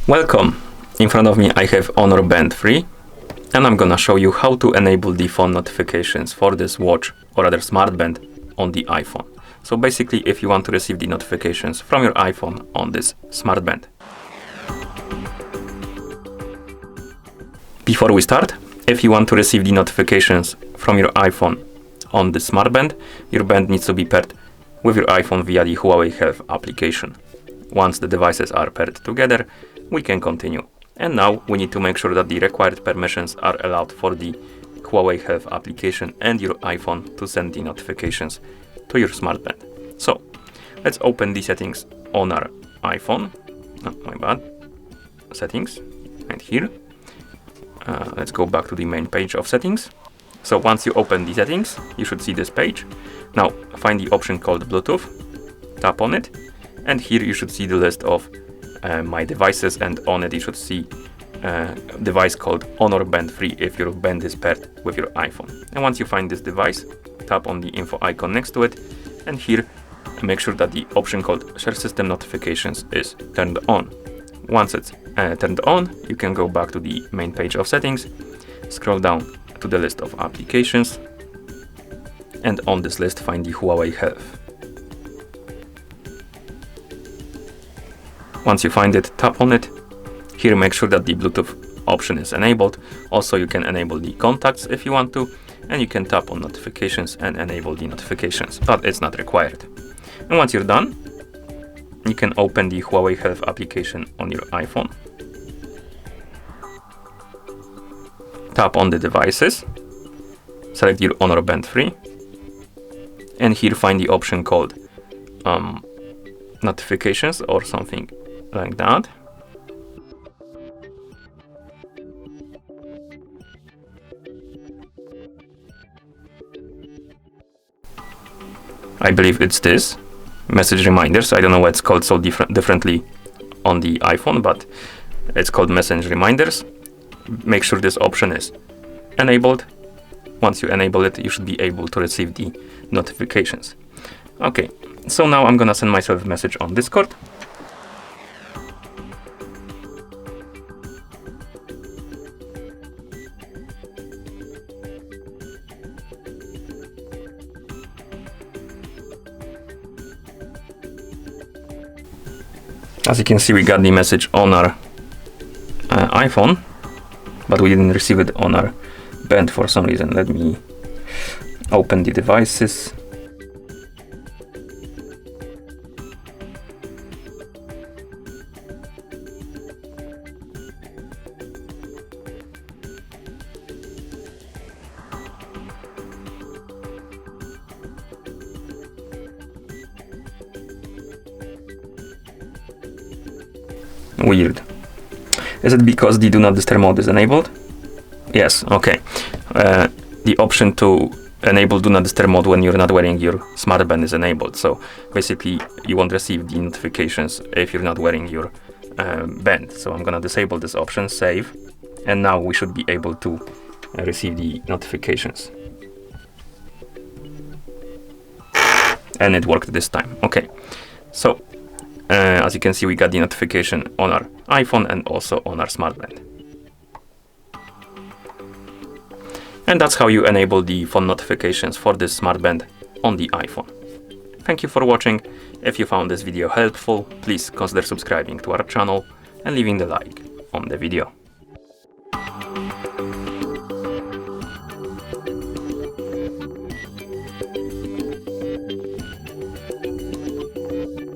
Welcome! In front of me I have Honor Band 3 and I'm gonna show you how to enable the phone notifications for this watch or other smart band on the iPhone. So basically if you want to receive the notifications from your iPhone on this smart band. Before we start, if you want to receive the notifications from your iPhone on the smart band, your band needs to be paired with your iPhone via the Huawei Health application. Once the devices are paired together, we can continue. And now we need to make sure that the required permissions are allowed for the Huawei Health application and your iPhone to send the notifications to your smart band. So let's open the settings on our iPhone. Settings, right here. Let's go back to the main page of settings. So once you open the settings, you should see this page. Now find the option called Bluetooth, tap on it, and here you should see the list of my devices, and on it you should see a device called Honor Band 3 if your band is paired with your iPhone. And once you find this device, tap on the info icon next to it, and here make sure that the option called Share System Notifications is turned on. Once it's turned on, you can go back to the main page of settings, scroll down to the list of applications, and on this list find the Huawei Health. Once you find it, tap on it. Here make sure that the Bluetooth option is enabled. Also you can enable the contacts if you want to, and you can tap on notifications and enable the notifications, but it's not required. And once you're done, you can open the Huawei Health application on your iPhone. Tap on the devices, select your Honor Band 3, and here find the option called notifications or something like that. I believe it's this, message reminders. I don't know why it's called so differently on the iPhone, but it's called message reminders. Make sure this option is enabled. Once you enable it, you should be able to receive the notifications. Okay, so now I'm gonna send myself a message on Discord. As you can see, we got the message on our iPhone, but we didn't receive it on our band for some reason. Let me open the devices. Weird. Is it because the do not disturb mode is enabled? Yes, okay. The option to enable do not disturb mode when you're not wearing your smart band is enabled. So basically you won't receive the notifications if you're not wearing your band. So I'm gonna disable this option, save, and now we should be able to receive the notifications. And it worked this time. Okay, so as you can see, we got the notification on our iPhone and also on our smart band. And that's how you enable the phone notifications for this smart band on the iPhone. Thank you for watching. If you found this video helpful, please consider subscribing to our channel and leaving the like on the video.